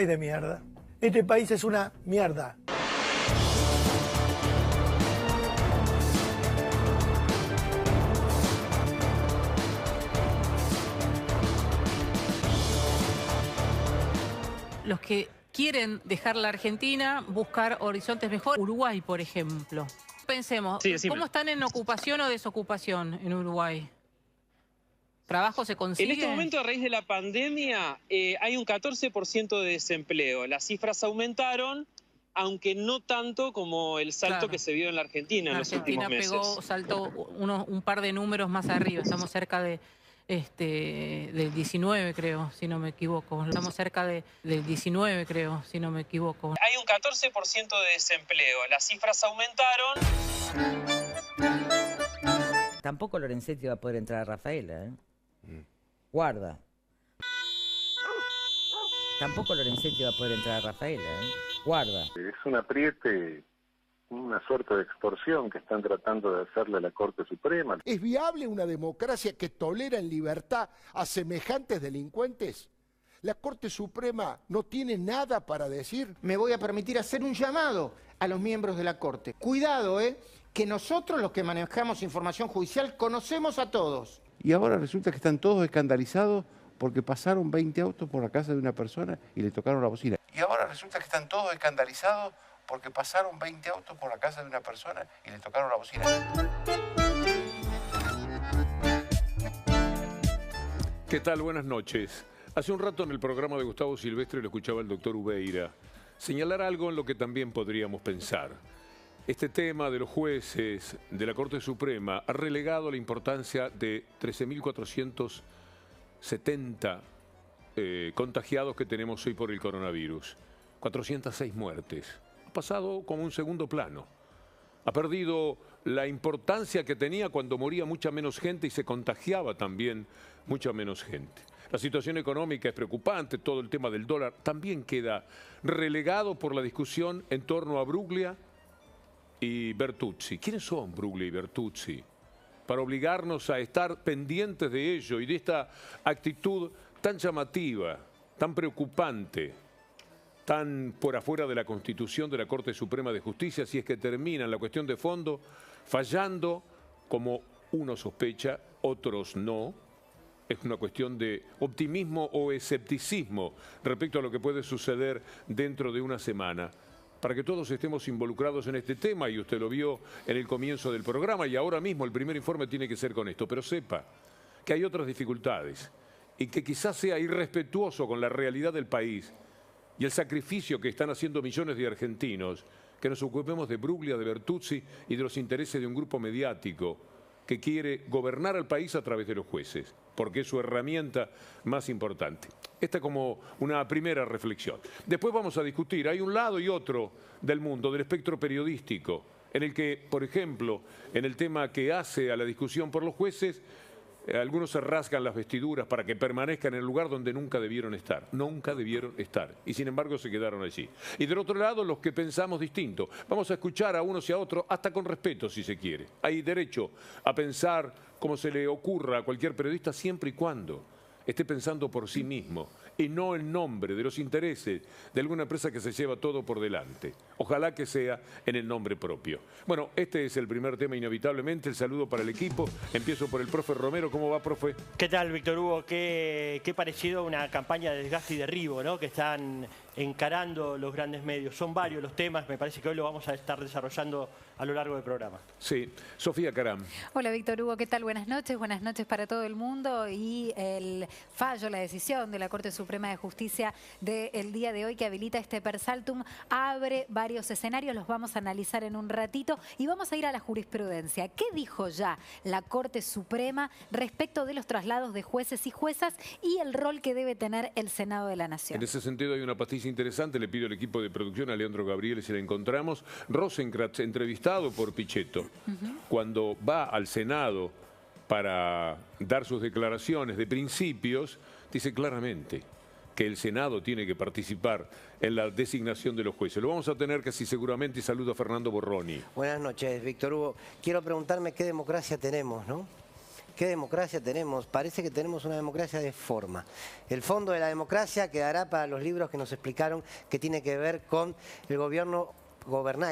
país de mierda. Este país es una mierda. Los que quieren dejar la Argentina, buscar horizontes mejores. Uruguay, por ejemplo. Pensemos, sí, ¿cómo están en ocupación o desocupación en Uruguay? ¿Trabajo se consigue? En este momento, a raíz de la pandemia, hay un 14% de desempleo. Las cifras aumentaron, aunque no tanto como el salto que se vio en la Argentina en los últimos meses. Pegó, saltó un par de números más arriba. Estamos cerca del 19, creo, si no me equivoco. Estamos cerca del 19, creo, si no me equivoco. Hay un 14% de desempleo. Las cifras aumentaron. Tampoco Lorenzetti va a poder entrar a Rafaela, ¿eh? Guarda. Tampoco Lorenzetti va a poder entrar a Rafaela, ¿eh? Guarda. Es un apriete, una suerte de extorsión que están tratando de hacerle a la Corte Suprema. ¿Es viable una democracia que tolera en libertad a semejantes delincuentes? La Corte Suprema no tiene nada para decir. Me voy a permitir hacer un llamado a los miembros de la Corte. Cuidado, que nosotros los que manejamos información judicial conocemos a todos. Y ahora resulta que están todos escandalizados porque pasaron 20 autos por la casa de una persona y le tocaron la bocina. Y ahora resulta que están todos escandalizados porque pasaron 20 autos por la casa de una persona y le tocaron la bocina. ¿Qué tal? Buenas noches. Hace un rato en el programa de Gustavo Silvestre lo escuchaba el doctor Ubeira señalar algo en lo que también podríamos pensar. Este tema de los jueces de la Corte Suprema ha relegado la importancia de 13.470 contagiados que tenemos hoy por el coronavirus. 406 muertes. Ha pasado como un segundo plano. Ha perdido la importancia que tenía cuando moría mucha menos gente y se contagiaba también mucha menos gente. La situación económica es preocupante, todo el tema del dólar también queda relegado por la discusión en torno a Bruglia y Bertuzzi. ¿Quiénes son Bruglia y Bertuzzi? Para obligarnos a estar pendientes de ello y de esta actitud tan llamativa, tan preocupante, tan por afuera de la Constitución de la Corte Suprema de Justicia, si es que termina en la cuestión de fondo fallando, como uno sospecha, otros no. Es una cuestión de optimismo o escepticismo respecto a lo que puede suceder dentro de una semana. Para que todos estemos involucrados en este tema, y usted lo vio en el comienzo del programa, y ahora mismo el primer informe tiene que ser con esto, pero sepa que hay otras dificultades y que quizás sea irrespetuoso con la realidad del país y el sacrificio que están haciendo millones de argentinos, que nos ocupemos de Bruglia, de Bertuzzi y de los intereses de un grupo mediático que quiere gobernar al país a través de los jueces, porque es su herramienta más importante. Esta como una primera reflexión. Después vamos a discutir, hay un lado y otro del mundo, del espectro periodístico, en el que, por ejemplo, en el tema que hace a la discusión por los jueces, algunos se rasgan las vestiduras para que permanezcan en el lugar donde nunca debieron estar. Nunca debieron estar. Y sin embargo se quedaron allí. Y del otro lado, los que pensamos distinto. Vamos a escuchar a unos y a otros, hasta con respeto si se quiere. Hay derecho a pensar como se le ocurra a cualquier periodista siempre y cuando esté pensando por sí mismo y no en nombre de los intereses de alguna empresa que se lleva todo por delante. Ojalá que sea en el nombre propio. Bueno, este es el primer tema inevitablemente. El saludo para el equipo. Empiezo por el profe Romero. ¿Cómo va, profe? ¿Qué tal, Víctor Hugo? Qué parecido a una campaña de desgaste y derribo, ¿no?, que están encarando los grandes medios. Son varios los temas, me parece que hoy lo vamos a estar desarrollando a lo largo del programa. Sí. Sofía Caram. Hola, Víctor Hugo, ¿qué tal? Buenas noches para todo el mundo. Y el fallo, la decisión de la Corte Suprema de Justicia del día de hoy que habilita este per saltum abre varios escenarios, los vamos a analizar en un ratito y vamos a ir a la jurisprudencia. ¿Qué dijo ya la Corte Suprema respecto de los traslados de jueces y juezas y el rol que debe tener el Senado de la Nación? En ese sentido hay una pastilla interesante, le pido al equipo de producción, a Leandro Gabriel, si la encontramos. Rosenkrantz, entrevistado por Pichetto, cuando va al Senado para dar sus declaraciones de principios, dice claramente que el Senado tiene que participar en la designación de los jueces. Lo vamos a tener casi seguramente, y saludo a Fernando Borroni. Buenas noches, Víctor Hugo. Quiero preguntarme qué democracia tenemos, ¿no? ¿Qué democracia tenemos? Parece que tenemos una democracia de forma. El fondo de la democracia quedará para los libros que nos explicaron que tiene que ver con el gobierno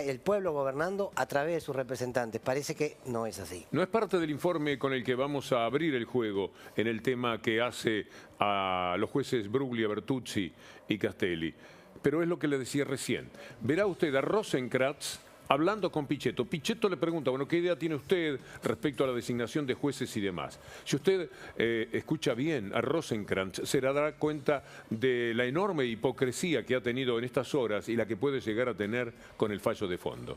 el pueblo gobernando a través de sus representantes. Parece que no es así. No es parte del informe con el que vamos a abrir el juego en el tema que hace a los jueces Bruglia, Bertuzzi y Castelli, pero es lo que le decía recién. Verá usted a Rosenkrantz hablando con Pichetto. Pichetto le pregunta, bueno, ¿qué idea tiene usted respecto a la designación de jueces y demás? Si usted escucha bien a Rosenkrantz, se dará cuenta de la enorme hipocresía que ha tenido en estas horas y la que puede llegar a tener con el fallo de fondo.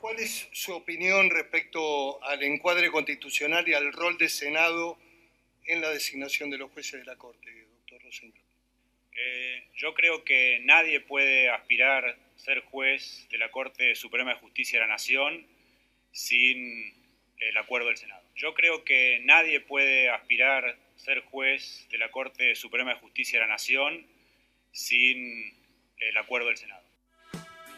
¿Cuál es su opinión respecto al encuadre constitucional y al rol del Senado en la designación de los jueces de la Corte, doctor Rosenkrantz? Yo creo que nadie puede aspirar a ser juez de la Corte Suprema de Justicia de la Nación sin el acuerdo del Senado. Yo creo que nadie puede aspirar a ser juez de la Corte Suprema de Justicia de la Nación sin el acuerdo del Senado.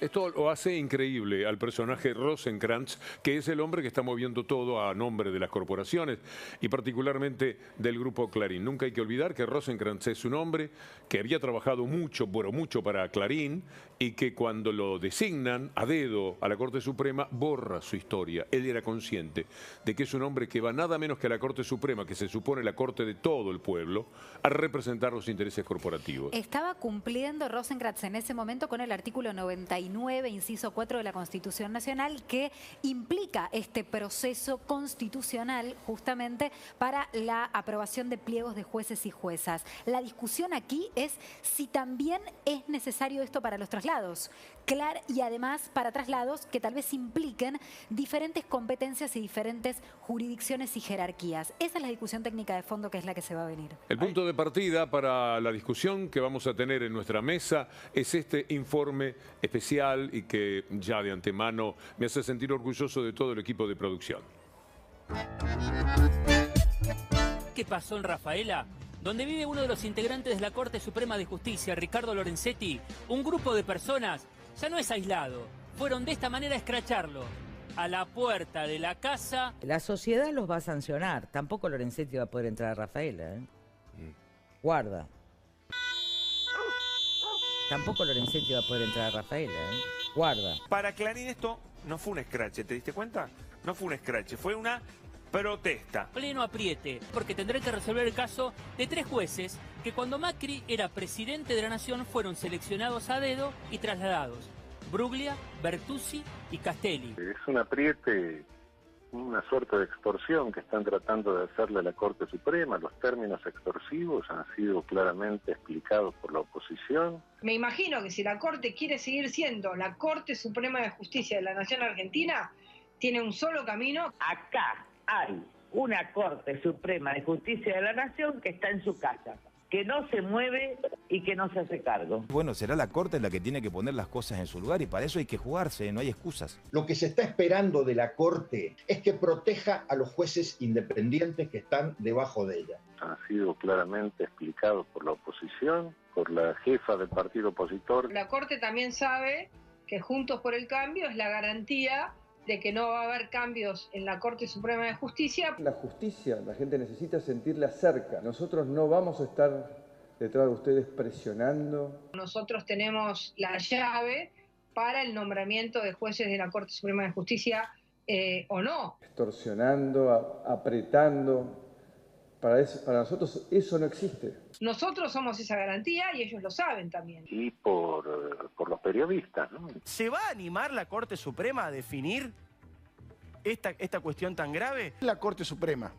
Esto lo hace increíble al personaje Rosenkrantz, que es el hombre que está moviendo todo a nombre de las corporaciones y particularmente del grupo Clarín. Nunca hay que olvidar que Rosenkrantz es un hombre que había trabajado mucho, pero mucho para Clarín y que cuando lo designan a dedo a la Corte Suprema borra su historia. Él era consciente de que es un hombre que va nada menos que a la Corte Suprema, que se supone la Corte de todo el pueblo, a representar los intereses corporativos. Estaba cumpliendo Rosenkrantz en ese momento con el artículo 99, inciso 4 de la Constitución Nacional, que implica este proceso constitucional justamente para la aprobación de pliegos de jueces y juezas. La discusión aquí es si también es necesario esto para los traslados. Claro, y además para traslados que tal vez impliquen diferentes competencias y diferentes jurisdicciones y jerarquías. Esa es la discusión técnica de fondo que es la que se va a venir. El punto de partida para la discusión que vamos a tener en nuestra mesa es este informe especial y que ya de antemano me hace sentir orgulloso de todo el equipo de producción. ¿Qué pasó en Rafaela? Donde vive uno de los integrantes de la Corte Suprema de Justicia, Ricardo Lorenzetti, un grupo de personas ya no es aislado. Fueron de esta manera a escracharlo. A la puerta de la casa. La sociedad los va a sancionar. Tampoco Lorenzetti va a poder entrar a Rafaela, ¿eh? Guarda. Tampoco Lorenzetti va a poder entrar a Rafaela, ¿eh? Guarda. Para Clarín esto no fue un escrache, ¿te diste cuenta? No fue un escrache, fue una protesta. Pleno apriete, porque tendrán que resolver el caso de 3 jueces que cuando Macri era presidente de la Nación fueron seleccionados a dedo y trasladados. Bruglia, Bertuzzi y Castelli. Es un apriete, una suerte de extorsión que están tratando de hacerle a la Corte Suprema. Los términos extorsivos han sido claramente explicados por la oposición. Me imagino que si la Corte quiere seguir siendo la Corte Suprema de Justicia de la Nación Argentina, tiene un solo camino. Acá hay una Corte Suprema de Justicia de la Nación que está en su casa, que no se mueve y que no se hace cargo. Bueno, será la Corte la que tiene que poner las cosas en su lugar y para eso hay que jugarse, no hay excusas. Lo que se está esperando de la Corte es que proteja a los jueces independientes que están debajo de ella. Ha sido claramente explicado por la oposición, por la jefa del partido opositor. La Corte también sabe que Juntos por el Cambio es la garantía de que no va a haber cambios en la Corte Suprema de Justicia. La justicia, la gente necesita sentirla cerca. Nosotros no vamos a estar detrás de ustedes presionando. Nosotros tenemos la llave para el nombramiento de jueces de la Corte Suprema de Justicia o no. Extorsionando, apretando. Para nosotros eso no existe. Nosotros somos esa garantía y ellos lo saben también. Y por los periodistas, ¿no? ¿Se va a animar la Corte Suprema a definir esta cuestión tan grave? La Corte Suprema,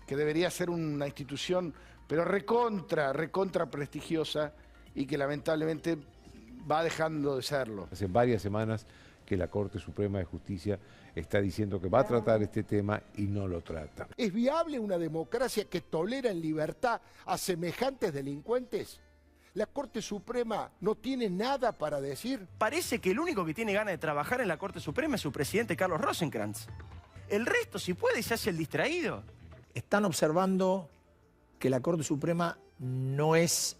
que debería ser una institución, pero recontra prestigiosa y que lamentablemente va dejando de serlo. Hace varias semanas que la Corte Suprema de Justicia está diciendo que va a tratar este tema y no lo trata. ¿Es viable una democracia que tolera en libertad a semejantes delincuentes? ¿La Corte Suprema no tiene nada para decir? Parece que el único que tiene ganas de trabajar en la Corte Suprema es su presidente Carlos Rosenkrantz. El resto, si puede, se hace el distraído. Están observando que la Corte Suprema no es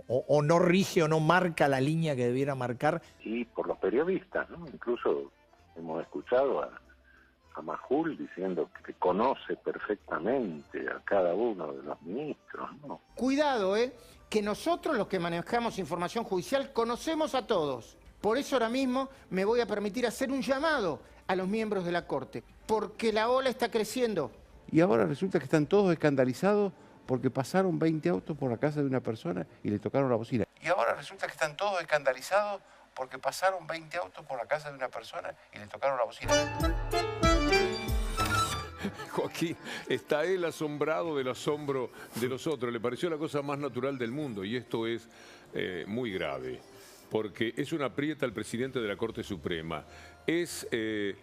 o no rige o no marca la línea que debiera marcar. Y por los periodistas, ¿no? Incluso hemos escuchado a Majul diciendo que conoce perfectamente a cada uno de los ministros, ¿no? Cuidado, que nosotros los que manejamos información judicial conocemos a todos. Por eso ahora mismo me voy a permitir hacer un llamado a los miembros de la Corte, porque la ola está creciendo. Y ahora resulta que están todos escandalizados porque pasaron 20 autos por la casa de una persona y le tocaron la bocina. Y ahora resulta que están todos escandalizados porque pasaron 20 autos por la casa de una persona y le tocaron la bocina. Joaquín, está él asombrado del asombro de los otros. Le pareció la cosa más natural del mundo y esto es muy grave, porque es una aprieta al presidente de la Corte Suprema. Es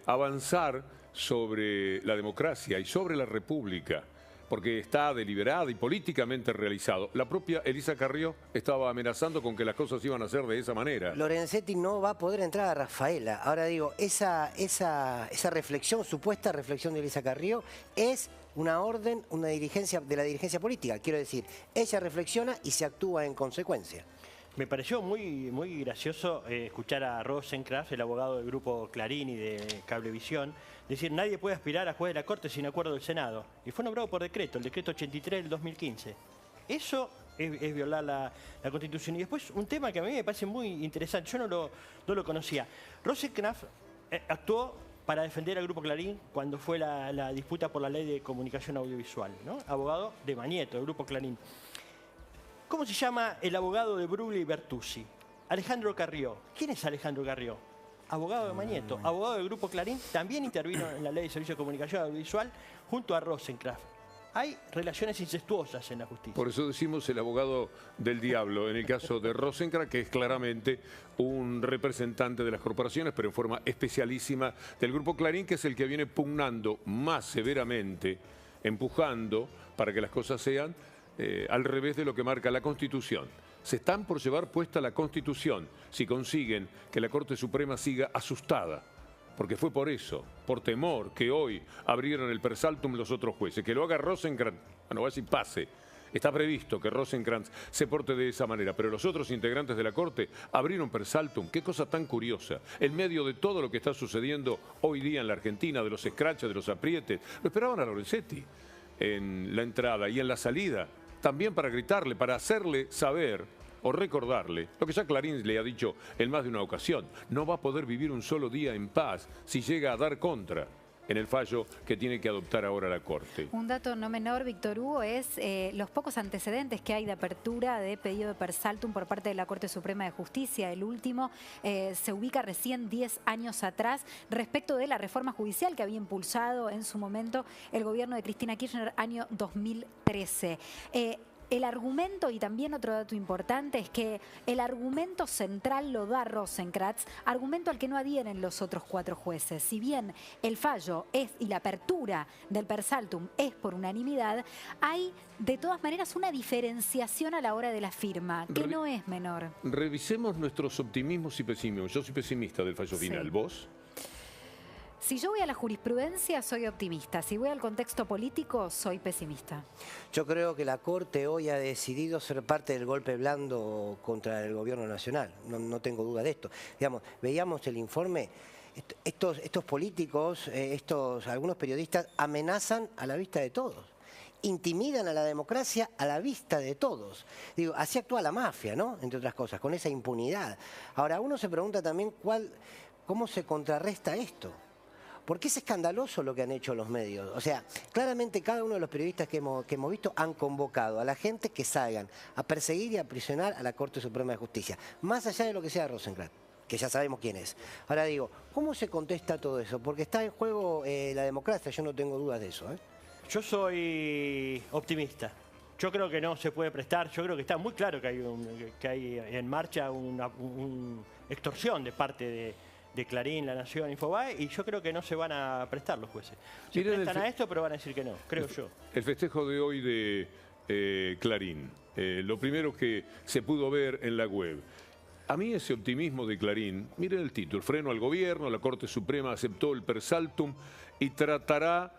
avanzar sobre la democracia y sobre la República, porque está deliberada y políticamente realizado. La propia Elisa Carrió estaba amenazando con que las cosas iban a ser de esa manera. Lorenzetti no va a poder entrar a Rafaela. Ahora digo, esa reflexión, supuesta reflexión de Elisa Carrió, es una orden, una dirigencia de la dirigencia política. Quiero decir, ella reflexiona y se actúa en consecuencia. Me pareció muy gracioso escuchar a Rosenkrantz, el abogado del grupo Clarín y de Cablevisión, decir nadie puede aspirar a juez de la Corte sin acuerdo del Senado. Y fue nombrado por decreto, el decreto 83 del 2015. Eso es violar la Constitución. Y después un tema que a mí me parece muy interesante, yo no lo conocía. Rosenkrantz actuó para defender al grupo Clarín cuando fue la disputa por la ley de comunicación audiovisual, ¿no? Abogado de Manieto, del grupo Clarín. ¿Cómo se llama el abogado de Bruglia y Bertuzzi? Alejandro Carrió. ¿Quién es Alejandro Carrió? Abogado de Manieto, abogado del Grupo Clarín, también intervino en la Ley de Servicio de Comunicación Audiovisual junto a Rosenkrantz. Hay relaciones incestuosas en la justicia. Por eso decimos el abogado del diablo, en el caso de Rosenkrantz, que es claramente un representante de las corporaciones, pero en forma especialísima del Grupo Clarín, que es el que viene pugnando más severamente, empujando para que las cosas sean al revés de lo que marca la Constitución. Se están por llevar puesta la Constitución si consiguen que la Corte Suprema siga asustada. Porque fue por eso, por temor, que hoy abrieron el persaltum los otros jueces. Que lo haga Rosenkrantz, bueno, va a decir pase. Está previsto que Rosenkrantz se porte de esa manera, pero los otros integrantes de la Corte abrieron persaltum. Qué cosa tan curiosa. En medio de todo lo que está sucediendo hoy día en la Argentina, de los escraches, de los aprietes, lo esperaban a Lorenzetti en la entrada y en la salida. También para gritarle, para hacerle saber o recordarle lo que ya Clarín le ha dicho en más de una ocasión. No va a poder vivir un solo día en paz si llega a dar contra en el fallo que tiene que adoptar ahora la Corte. Un dato no menor, Víctor Hugo, es los pocos antecedentes que hay de apertura de pedido de persaltum por parte de la Corte Suprema de Justicia. El último se ubica recién 10 años atrás respecto de la reforma judicial que había impulsado en su momento el gobierno de Cristina Kirchner, año 2013. El argumento, y también otro dato importante, es que el argumento central lo da Rosenkrantz, argumento al que no adhieren los otros 4 jueces. Si bien el fallo y la apertura del persaltum es por unanimidad, hay de todas maneras una diferenciación a la hora de la firma, que no es menor. Revisemos nuestros optimismos y pesimismos. Yo soy pesimista del fallo final. ¿Vos? Si yo voy a la jurisprudencia, soy optimista. Si voy al contexto político, soy pesimista. Yo creo que la Corte hoy ha decidido ser parte del golpe blando contra el gobierno nacional. No tengo duda de esto. Digamos, veíamos el informe. Estos políticos, algunos periodistas amenazan a la vista de todos. Intimidan a la democracia a la vista de todos. Digo, así actúa la mafia, ¿no? Entre otras cosas, con esa impunidad. Ahora, uno se pregunta también cómo se contrarresta esto. Porque es escandaloso lo que han hecho los medios. O sea, claramente cada uno de los periodistas que hemos visto han convocado a la gente que salgan a perseguir y a aprisionar a la Corte Suprema de Justicia. Más allá de lo que sea Rosenkrantz, que ya sabemos quién es. Ahora digo, ¿cómo se contesta todo eso? Porque está en juego la democracia, yo no tengo dudas de eso. Yo soy optimista. Yo creo que no se puede prestar. Yo creo que está muy claro que hay en marcha una extorsión de parte de Clarín, La Nación, Infobae, y yo creo que no se van a prestar los jueces. Se prestan a esto, pero van a decir que no, creo yo. El festejo de hoy de Clarín, lo primero que se pudo ver en la web. A mí ese optimismo de Clarín, miren el título, freno al gobierno, la Corte Suprema aceptó el persaltum y tratará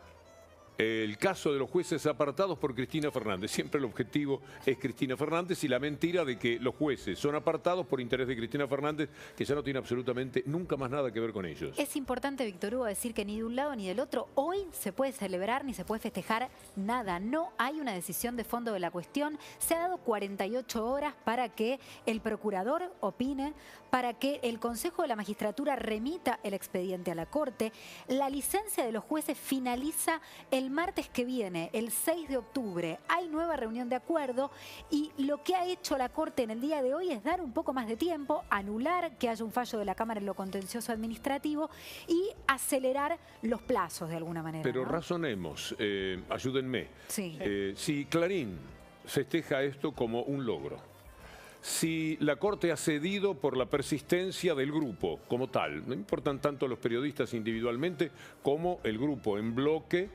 el caso de los jueces apartados por Cristina Fernández. Siempre el objetivo es Cristina Fernández y la mentira de que los jueces son apartados por interés de Cristina Fernández, que ya no tiene absolutamente nunca más nada que ver con ellos. Es importante, Víctor Hugo, decir que ni de un lado ni del otro hoy se puede celebrar ni se puede festejar nada. No hay una decisión de fondo de la cuestión. Se ha dado 48 horas para que el procurador opine, para que el Consejo de la Magistratura remita el expediente a la Corte. La licencia de los jueces finaliza el martes que viene, el 6 de octubre. Hay nueva reunión de acuerdo y lo que ha hecho la Corte en el día de hoy es dar un poco más de tiempo, anular que haya un fallo de la Cámara en lo contencioso administrativo y acelerar los plazos de alguna manera. Pero ¿no? razonemos, ayúdenme. Sí. Si Clarín festeja esto como un logro, si la Corte ha cedido por la persistencia del grupo como tal, no importan tanto los periodistas individualmente como el grupo en bloque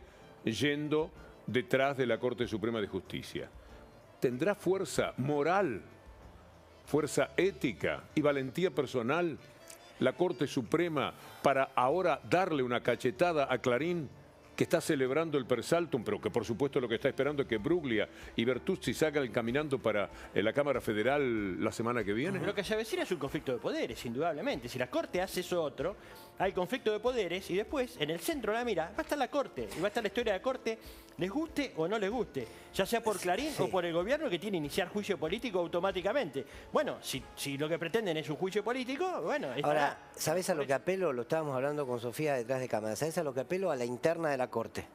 yendo detrás de la Corte Suprema de Justicia, ¿tendrá fuerza moral, fuerza ética y valentía personal la Corte Suprema para ahora darle una cachetada a Clarín, que está celebrando el Persaltum, pero que por supuesto lo que está esperando es que Bruglia y Bertuzzi salgan caminando para la Cámara Federal la semana que viene? Lo que se avecina es un conflicto de poderes, indudablemente. Si la Corte hace eso otro, hay conflicto de poderes y después, en el centro de la mira, va a estar la Corte. Y va a estar la historia de la Corte, les guste o no les guste. Ya sea por Clarín o por el gobierno que tiene que iniciar juicio político automáticamente. Bueno, si lo que pretenden es un juicio político, bueno... Ahora, ¿sabés a lo que apelo? Lo estábamos hablando con Sofía detrás de cámara. ¿Sabés a lo que apelo? A la interna de la Corte.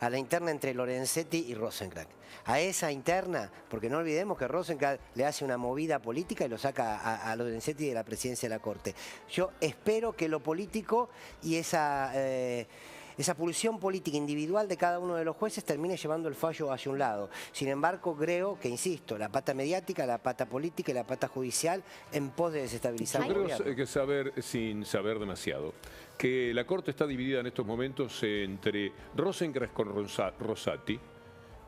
A la interna entre Lorenzetti y Rosenkrantz. A esa interna, porque no olvidemos que Rosenkrantz le hace una movida política y lo saca a Lorenzetti de la presidencia de la Corte. Yo espero que lo político y esa pulsión política individual de cada uno de los jueces termine llevando el fallo hacia un lado. Sin embargo, creo que, insisto, la pata mediática, la pata política y la pata judicial en pos de desestabilizar el gobierno. Yo creo que saber, sin saber demasiado, que la Corte está dividida en estos momentos entre Rosenkrantz con Rosati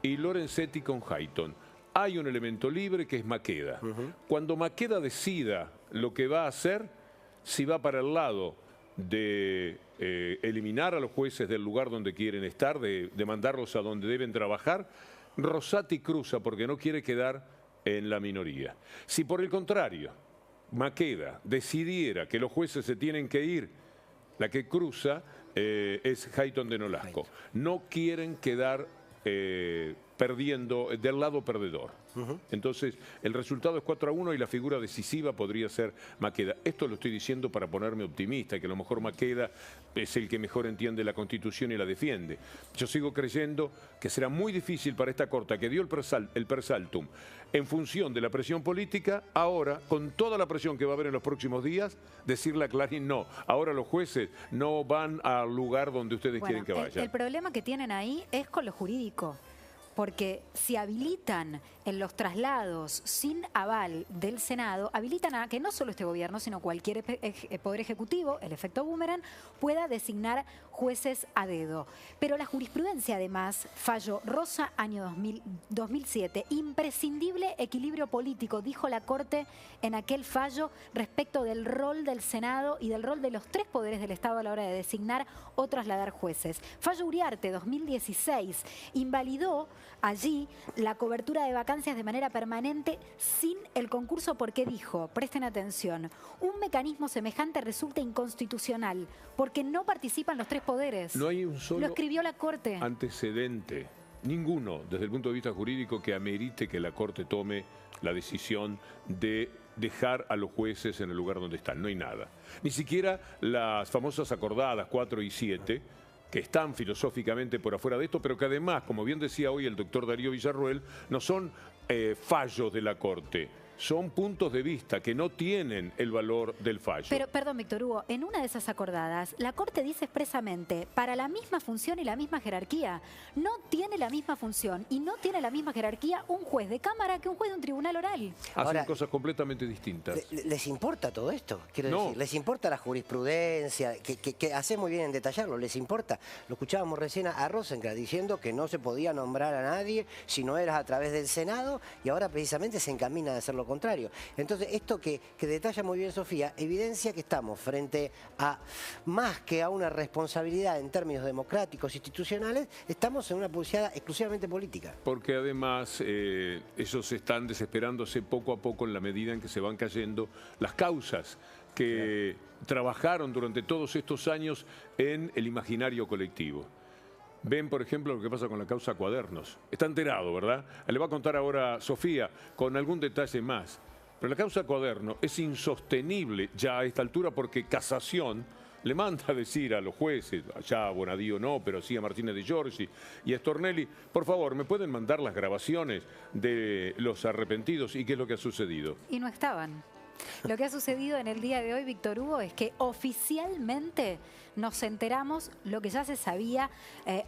y Lorenzetti con Hayton. Hay un elemento libre que es Maqueda. Cuando Maqueda decida lo que va a hacer, si va para el lado de eliminar a los jueces del lugar donde quieren estar, de mandarlos a donde deben trabajar, Rosati cruza porque no quiere quedar en la minoría. Si por el contrario, Maqueda decidiera que los jueces se tienen que ir, la que cruza es Hayton de Nolasco. No quieren quedar perdiendo del lado perdedor. Entonces, el resultado es 4-1 y la figura decisiva podría ser Maqueda. Esto lo estoy diciendo para ponerme optimista, que a lo mejor Maqueda es el que mejor entiende la Constitución y la defiende. Yo sigo creyendo que será muy difícil para esta Corte, que dio el Persaltum en función de la presión política, ahora, con toda la presión que va a haber en los próximos días, decirle a Clarín, no, ahora los jueces no van al lugar donde ustedes quieren que vayan. El problema que tienen ahí es con lo jurídico. Porque si habilitan en los traslados sin aval del Senado, habilitan a que no solo este gobierno, sino cualquier poder ejecutivo, el efecto boomerang, pueda designar jueces a dedo. Pero la jurisprudencia, además, fallo Rosa, año 2007, imprescindible equilibrio político, dijo la Corte en aquel fallo respecto del rol del Senado y del rol de los tres poderes del Estado a la hora de designar o trasladar jueces. Fallo Uriarte, 2016, invalidó allí la cobertura de vacancias de manera permanente sin el concurso porque dijo, presten atención, un mecanismo semejante resulta inconstitucional porque no participan los tres poderes. No hay un solo Lo escribió la Corte. Antecedente, ninguno, desde el punto de vista jurídico, que amerite que la Corte tome la decisión de dejar a los jueces en el lugar donde están. No hay nada. Ni siquiera las famosas acordadas 4 y 7, que están filosóficamente por afuera de esto, pero que además, como bien decía hoy el doctor Darío Villarroel, no son fallos de la Corte, son puntos de vista que no tienen el valor del fallo. Pero, perdón, Víctor Hugo, en una de esas acordadas, la Corte dice expresamente, para la misma función y la misma jerarquía, no tiene la misma función y no tiene la misma jerarquía un juez de Cámara que un juez de un tribunal oral. Hacen cosas completamente distintas. ¿Les importa todo esto? Quiero No. decir, ¿les importa la jurisprudencia? Que hace muy bien en detallarlo, ¿les importa? Lo escuchábamos recién a Rosenkrantz diciendo que no se podía nombrar a nadie si no era a través del Senado y ahora precisamente se encamina a hacer lo lo contrario. Entonces, esto que detalla muy bien Sofía, evidencia que estamos frente a, más que a una responsabilidad en términos democráticos, institucionales, estamos en una pulseada exclusivamente política. Porque además ellos están desesperándose poco a poco en la medida en que se van cayendo las causas que trabajaron durante todos estos años en el imaginario colectivo. Ven, por ejemplo, lo que pasa con la causa Cuadernos. Está enterado, ¿verdad? Le va a contar ahora Sofía con algún detalle más. Pero la causa Cuadernos es insostenible ya a esta altura porque Casación le manda a decir a los jueces, allá a Bonadío no, pero sí a Martínez de Giorgi y a Stornelli, por favor, ¿me pueden mandar las grabaciones de los arrepentidos y qué es lo que ha sucedido? Y no estaban. Lo que ha sucedido en el día de hoy, Víctor Hugo, es que oficialmente nos enteramos lo que ya se sabía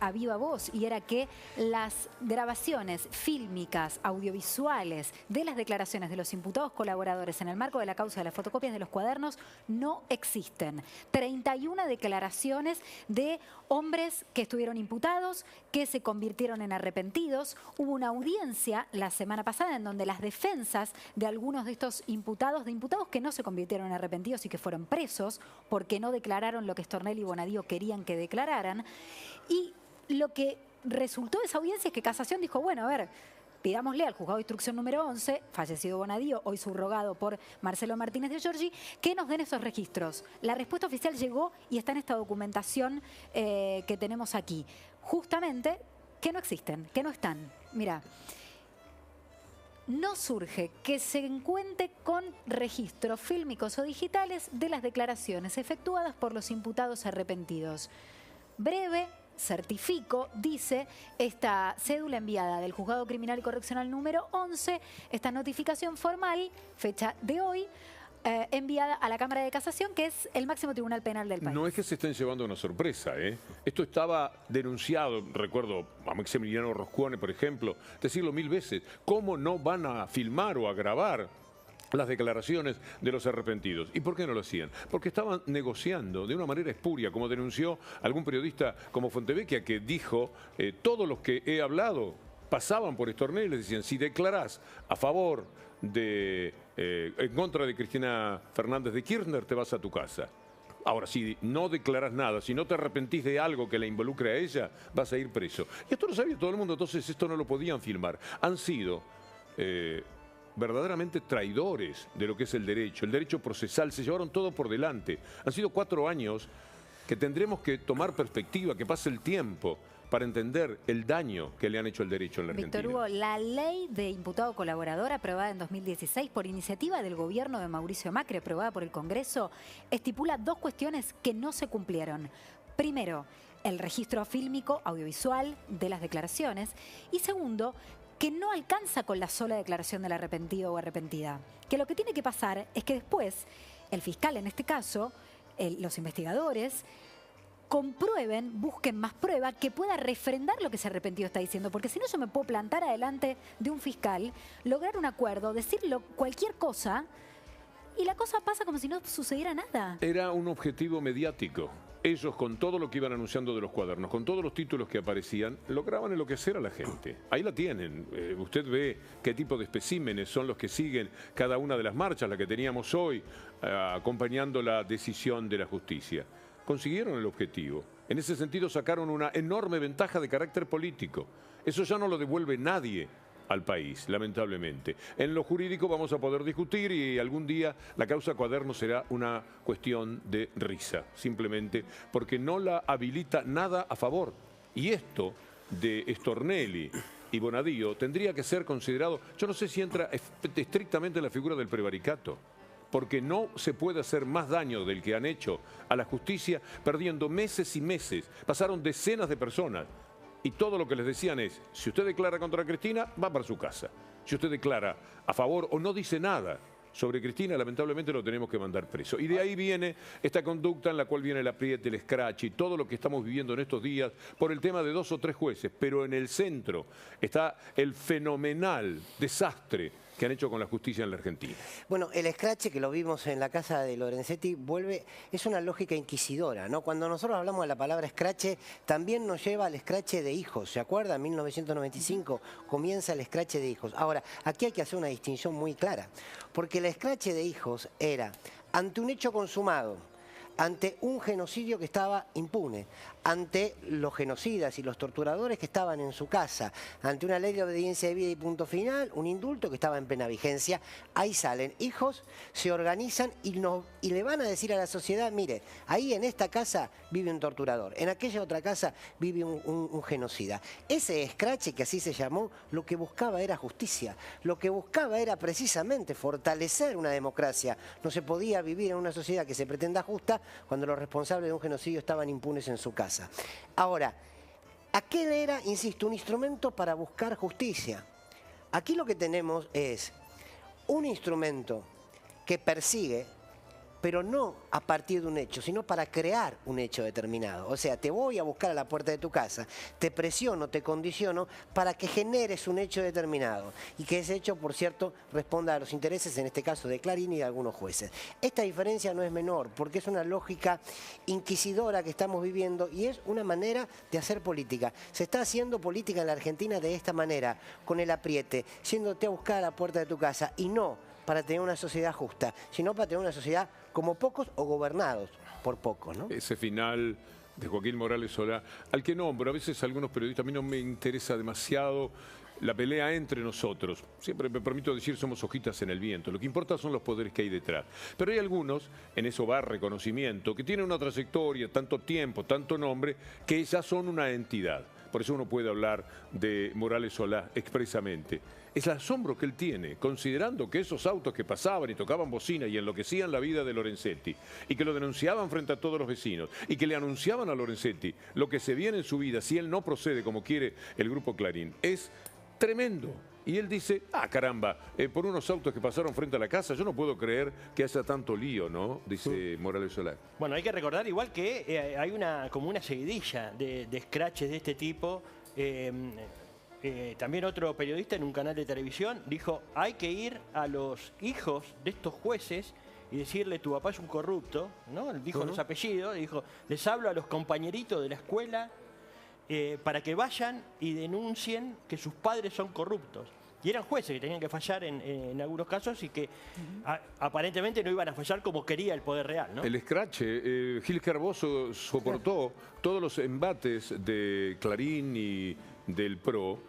a viva voz, y era que las grabaciones fílmicas, audiovisuales de las declaraciones de los imputados colaboradores en el marco de la causa de las fotocopias de los cuadernos no existen. 31 declaraciones de hombres que estuvieron imputados, que se convirtieron en arrepentidos. Hubo una audiencia la semana pasada en donde las defensas de algunos de estos imputados, que no se convirtieron en arrepentidos y que fueron presos porque no declararon lo que Stornelli y Bonadío querían que declararan. Y lo que resultó de esa audiencia es que Casación dijo, bueno, a ver, pidámosle al juzgado de instrucción número 11, fallecido Bonadío, hoy subrogado por Marcelo Martínez de Giorgi, que nos den esos registros. La respuesta oficial llegó y está en esta documentación que tenemos aquí. Justamente que no existen, que no están. Mira, no surge que se encuentre con registros fílmicos o digitales de las declaraciones efectuadas por los imputados arrepentidos. Breve, certifico, dice esta cédula enviada del Juzgado Criminal y Correccional número 11, esta notificación formal, fecha de hoy, enviada a la Cámara de Casación, que es el máximo tribunal penal del país. No es que se estén llevando una sorpresa, ¿eh? Esto estaba denunciado, recuerdo a Maximiliano Roscuone, por ejemplo, decirlo 1000 veces. ¿Cómo no van a filmar o a grabar las declaraciones de los arrepentidos? ¿Y por qué no lo hacían? Porque estaban negociando de una manera espuria, como denunció algún periodista como Fontevecchia, que dijo, todos los que he hablado pasaban por Stornelli y les decían, si declarás a favor de, en contra de Cristina Fernández de Kirchner, te vas a tu casa. Ahora, si no declarás nada, si no te arrepentís de algo que la involucre a ella, vas a ir preso. Y esto lo sabía todo el mundo, entonces esto no lo podían filmar. Han sido verdaderamente traidores de lo que es el derecho procesal, se llevaron todo por delante. Han sido 4 años que tendremos que tomar perspectiva, que pase el tiempo para entender el daño que le han hecho al derecho en la Argentina. Víctor Hugo, la ley de imputado colaborador aprobada en 2016 por iniciativa del gobierno de Mauricio Macri, aprobada por el Congreso, estipula 2 cuestiones que no se cumplieron. Primero, el registro fílmico audiovisual de las declaraciones, y segundo, que no alcanza con la sola declaración del arrepentido o arrepentida. Que lo que tiene que pasar es que después el fiscal, en este caso, los investigadores, comprueben, busquen más prueba que pueda refrendar lo que ese arrepentido está diciendo. Porque si no, yo me puedo plantar adelante de un fiscal, lograr un acuerdo, decirlo cualquier cosa, y la cosa pasa como si no sucediera nada. Era un objetivo mediático. Ellos, con todo lo que iban anunciando de los cuadernos, con todos los títulos que aparecían, lograban enloquecer a la gente. Ahí la tienen. Usted ve qué tipo de especímenes son los que siguen cada una de las marchas, la que teníamos hoy, acompañando la decisión de la justicia. Consiguieron el objetivo. En ese sentido sacaron una enorme ventaja de carácter político. Eso ya no lo devuelve nadie al país, lamentablemente. En lo jurídico vamos a poder discutir y algún día la causa Cuadernos será una cuestión de risa, simplemente porque no la habilita nada a favor. Y esto de Stornelli y Bonadío tendría que ser considerado, yo no sé si entra estrictamente en la figura del prevaricato, porque no se puede hacer más daño del que han hecho a la justicia perdiendo meses y meses. Pasaron decenas de personas y todo lo que les decían es, si usted declara contra Cristina, va para su casa. Si usted declara a favor o no dice nada sobre Cristina, lamentablemente lo tenemos que mandar preso. Y de ahí viene esta conducta en la cual viene el apriete, el scratch y todo lo que estamos viviendo en estos días por el tema de 2 o 3 jueces. Pero en el centro está el fenomenal desastre que han hecho con la justicia en la Argentina. Bueno, el escrache que lo vimos en la casa de Lorenzetti es una lógica inquisidora, ¿no? Cuando nosotros hablamos de la palabra escrache, también nos lleva al escrache de hijos. ¿Se acuerda? En 1995 comienza el escrache de hijos. Ahora, aquí hay que hacer una distinción muy clara, porque el escrache de hijos era ante un hecho consumado, ante un genocidio que estaba impune, ante los genocidas y los torturadores que estaban en su casa, ante una ley de obediencia de vida y punto final, un indulto que estaba en plena vigencia. Ahí salen hijos, se organizan y le van a decir a la sociedad, mire, ahí en esta casa vive un torturador, en aquella otra casa vive un genocida. Ese escrache, que así se llamó, lo que buscaba era justicia, lo que buscaba era precisamente fortalecer una democracia. No se podía vivir en una sociedad que se pretenda justa cuando los responsables de un genocidio estaban impunes en su casa. Ahora, aquel era, insisto, un instrumento para buscar justicia. Aquí lo que tenemos es un instrumento que persigue, pero no a partir de un hecho, sino para crear un hecho determinado. O sea, te voy a buscar a la puerta de tu casa, te presiono, te condiciono para que generes un hecho determinado y que ese hecho, por cierto, responda a los intereses, en este caso de Clarín y de algunos jueces. Esta diferencia no es menor, porque es una lógica inquisidora que estamos viviendo y es una manera de hacer política. Se está haciendo política en la Argentina de esta manera, con el apriete, yéndote a buscar a la puerta de tu casa, y no para tener una sociedad justa, sino para tener una sociedad como pocos o gobernados por pocos, ¿no? Ese final de Joaquín Morales Solá, al que nombro, a veces algunos periodistas, a mí no me interesa demasiado la pelea entre nosotros. Siempre me permito decir, somos hojitas en el viento. Lo que importa son los poderes que hay detrás. Pero hay algunos, en eso va reconocimiento, que tienen una trayectoria, tanto tiempo, tanto nombre, que ya son una entidad. Por eso uno puede hablar de Morales Solá expresamente. Es el asombro que él tiene, considerando que esos autos que pasaban y tocaban bocina y enloquecían la vida de Lorenzetti, y que lo denunciaban frente a todos los vecinos, y que le anunciaban a Lorenzetti lo que se viene en su vida si él no procede como quiere el Grupo Clarín, es tremendo. Y él dice, caramba, por unos autos que pasaron frente a la casa, yo no puedo creer que haya tanto lío, ¿no? Dice Morales Solá. Bueno, hay que recordar igual que hay como una seguidilla de escraches de este tipo. También otro periodista en un canal de televisión dijo, hay que ir a los hijos de estos jueces y decirle, tu papá es un corrupto, ¿no? Dijo los apellidos, dijo, les hablo a los compañeritos de la escuela para que vayan y denuncien que sus padres son corruptos. Y eran jueces que tenían que fallar en algunos casos y que aparentemente no iban a fallar como quería el poder real, ¿no? El escrache, Gil Carboso soportó todos los embates de Clarín y del PRO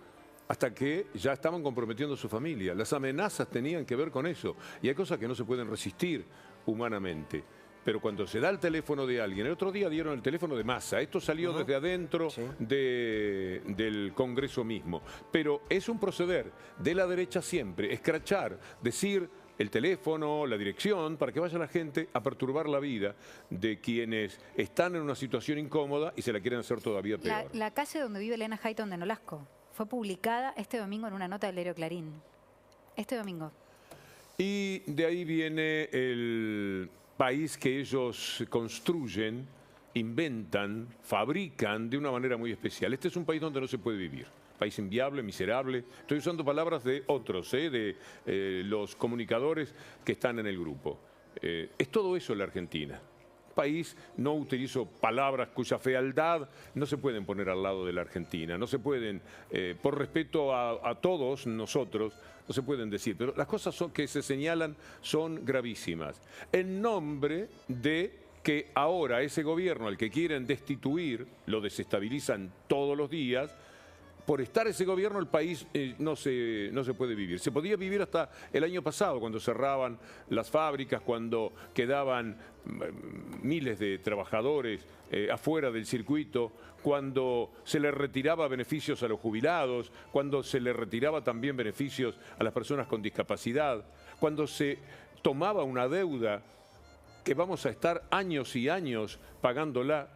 hasta que ya estaban comprometiendo a su familia. Las amenazas tenían que ver con eso. Y hay cosas que no se pueden resistir humanamente. Pero cuando se da el teléfono de alguien, el otro día dieron el teléfono de Massa, esto salió desde adentro del Congreso mismo, pero es un proceder de la derecha siempre, escrachar, decir el teléfono, la dirección, para que vaya la gente a perturbar la vida de quienes están en una situación incómoda y se la quieren hacer todavía peor. La calle donde vive Elena Hayton de Nolasco fue publicada este domingo en una nota del diario Clarín. Este domingo. Y de ahí viene el país que ellos construyen, inventan, fabrican de una manera muy especial. Este es un país donde no se puede vivir. País inviable, miserable. Estoy usando palabras de otros, de los comunicadores que están en el grupo. Es todo eso en la Argentina. País, no utilizo palabras cuya fealdad no se pueden poner al lado de la Argentina, no se pueden, por respeto a todos nosotros, no se pueden decir, pero las cosas que se señalan son gravísimas. En nombre de que ahora ese gobierno al que quieren destituir, lo desestabilizan todos los días. Por estar ese gobierno, el país no se puede vivir. Se podía vivir hasta el año pasado, cuando cerraban las fábricas, cuando quedaban miles de trabajadores afuera del circuito, cuando se les retiraba beneficios a los jubilados, cuando se les retiraba también beneficios a las personas con discapacidad, cuando se tomaba una deuda que vamos a estar años y años pagándola,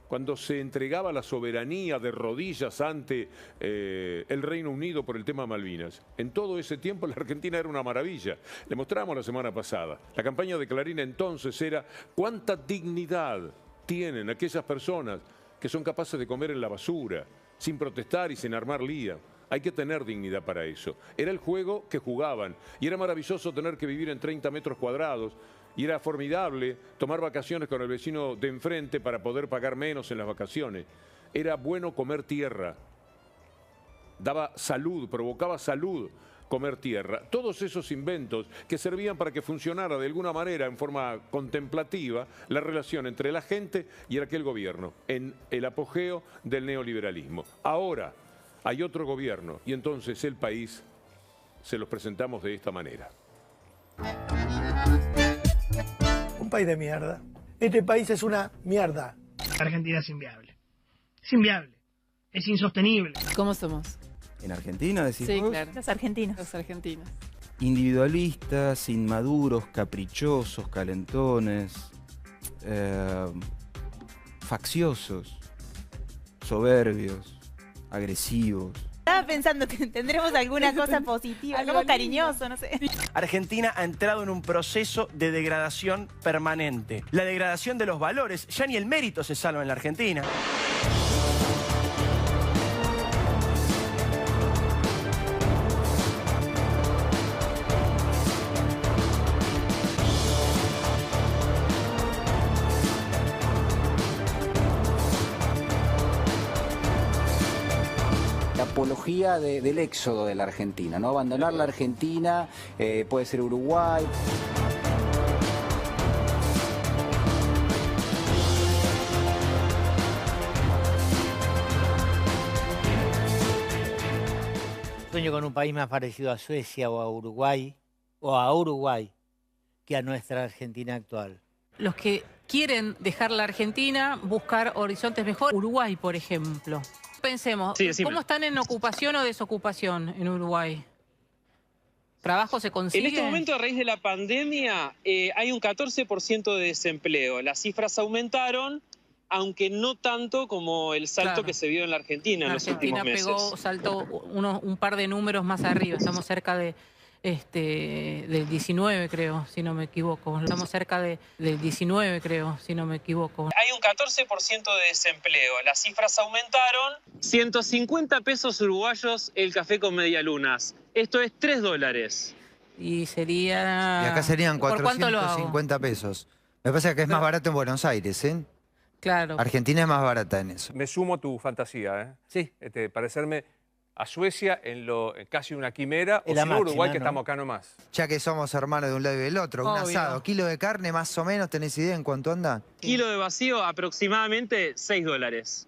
cuando se entregaba la soberanía de rodillas ante el Reino Unido por el tema Malvinas. En todo ese tiempo la Argentina era una maravilla. Le mostramos la semana pasada. La campaña de Clarín entonces era cuánta dignidad tienen aquellas personas que son capaces de comer en la basura, sin protestar y sin armar lío. Hay que tener dignidad para eso. Era el juego que jugaban y era maravilloso tener que vivir en 30 metros cuadrados y era formidable tomar vacaciones con el vecino de enfrente para poder pagar menos en las vacaciones. Era bueno comer tierra. Daba salud, provocaba salud comer tierra. Todos esos inventos que servían para que funcionara de alguna manera en forma contemplativa la relación entre la gente y aquel gobierno en el apogeo del neoliberalismo. Ahora hay otro gobierno y entonces el país se los presentamos de esta manera. Un país de mierda. Este país es una mierda. Argentina es inviable. Es inviable. Es insostenible. ¿Cómo somos? ¿En Argentina decís Sí, vos? claro. Los argentinos. Los argentinos. Individualistas, inmaduros, caprichosos, calentones, facciosos, soberbios, agresivos. Estaba pensando que tendremos alguna cosa positiva, algo cariñoso, no sé. Argentina ha entrado en un proceso de degradación permanente. La degradación de los valores, ya ni el mérito se salva en la Argentina. Apología del éxodo de la Argentina, ¿no? Abandonar la Argentina, puede ser Uruguay. Sueño con un país más parecido a Suecia o a Uruguay que a nuestra Argentina actual. Los que quieren dejar la Argentina, buscar horizontes mejor. Uruguay, por ejemplo. Pensemos, ¿cómo están en ocupación o desocupación en Uruguay? ¿Trabajo se consigue? En este momento, a raíz de la pandemia, hay un 14% de desempleo. Las cifras aumentaron, aunque no tanto como el salto que se vio en la Argentina en los últimos meses. Argentina pegó, saltó un par de números más arriba. Estamos cerca del 19, creo, si no me equivoco. Estamos cerca del 19, creo, si no me equivoco. Hay un 14% de desempleo. Las cifras aumentaron. 150 pesos uruguayos el café con medialunas. Esto es $3. Y sería... Y acá serían ¿Por cuánto lo hago? 450 pesos. Me parece que es más barato en Buenos Aires, ¿eh? Claro. Argentina es más barata en eso. Me sumo a tu fantasía, ¿eh? Sí. Parecerme a Suecia en casi una quimera, o si no Uruguay, que estamos acá nomás. Ya que somos hermanos de un lado y del otro, un asado, kilo de carne más o menos, ¿tenés idea en cuánto anda? Kilo de vacío, aproximadamente $6.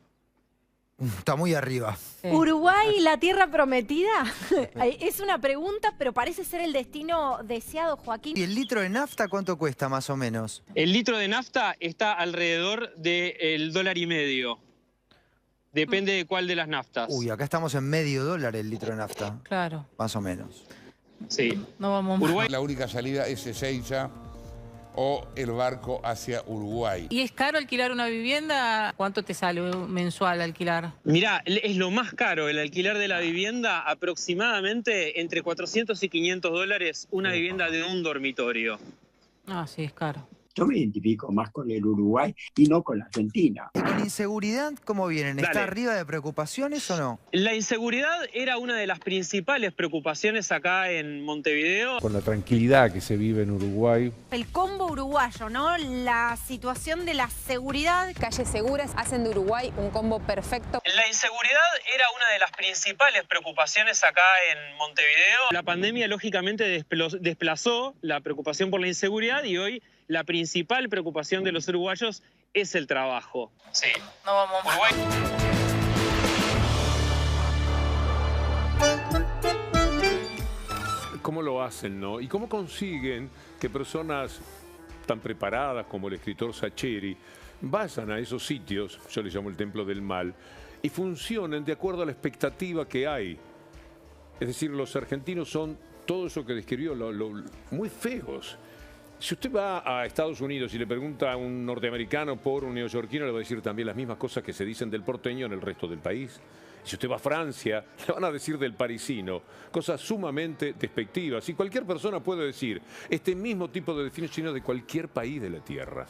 Está muy arriba. ¿Uruguay, la tierra prometida? Es una pregunta, pero parece ser el destino deseado, Joaquín. ¿Y el litro de nafta cuánto cuesta más o menos? El litro de nafta está alrededor del $1,50. Depende de cuál de las naftas. Uy, acá estamos en $0,5 el litro de nafta. Claro. Más o menos. Sí. No vamos más. Uruguay. La única salida es Ezeiza o el barco hacia Uruguay. ¿Y es caro alquilar una vivienda? ¿Cuánto te sale mensual alquilar? Mirá, es lo más caro el alquiler de la vivienda, aproximadamente entre $400 y $500 una vivienda de un dormitorio. Ah, sí, es caro. Yo me identifico más con el Uruguay y no con la Argentina. ¿Y con inseguridad cómo vienen? ¿Está arriba de preocupaciones o no? La inseguridad era una de las principales preocupaciones acá en Montevideo. Con la tranquilidad que se vive en Uruguay. El combo uruguayo, ¿no? La situación de la seguridad. Calles seguras hacen de Uruguay un combo perfecto. La inseguridad era una de las principales preocupaciones acá en Montevideo. La pandemia lógicamente desplazó la preocupación por la inseguridad y hoy la principal preocupación de los uruguayos es el trabajo. Sí. No vamos más. Uruguay. ¿Cómo lo hacen, no? ¿Y cómo consiguen que personas tan preparadas como el escritor Sacheri vayan a esos sitios, yo les llamo el templo del mal, y funcionen de acuerdo a la expectativa que hay? Es decir, los argentinos son todo eso que describió, muy feos. Si usted va a Estados Unidos y le pregunta a un norteamericano por un neoyorquino, le va a decir también las mismas cosas que se dicen del porteño en el resto del país. Si usted va a Francia, le van a decir del parisino, cosas sumamente despectivas. Y cualquier persona puede decir este mismo tipo de definiciones de cualquier país de la tierra.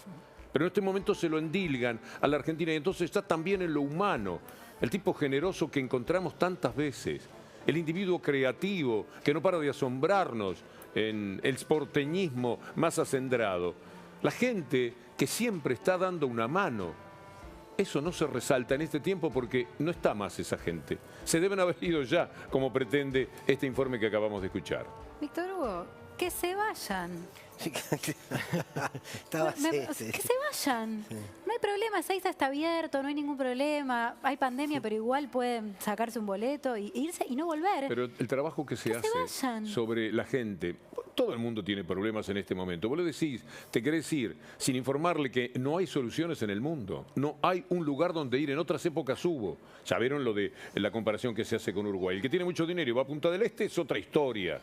Pero en este momento se lo endilgan a la Argentina y entonces está también en lo humano, el tipo generoso que encontramos tantas veces. el individuo creativo que no para de asombrarnos en el porteñismo más acendrado, la gente que siempre está dando una mano. Eso no se resalta en este tiempo porque no está más esa gente. Se deben haber ido ya, como pretende este informe que acabamos de escuchar. Víctor Hugo, que se vayan. Que se vayan. No hay problema, Ezeiza está abierto, no hay ningún problema. Hay pandemia, pero igual pueden sacarse un boleto e irse y no volver. Pero el trabajo que se hace sobre la gente, todo el mundo tiene problemas en este momento. Vos le decís, te querés ir sin informarle que no hay soluciones en el mundo. No hay un lugar donde ir. En otras épocas hubo. Ya vieron lo de la comparación que se hace con Uruguay. El que tiene mucho dinero y va a Punta del Este es otra historia.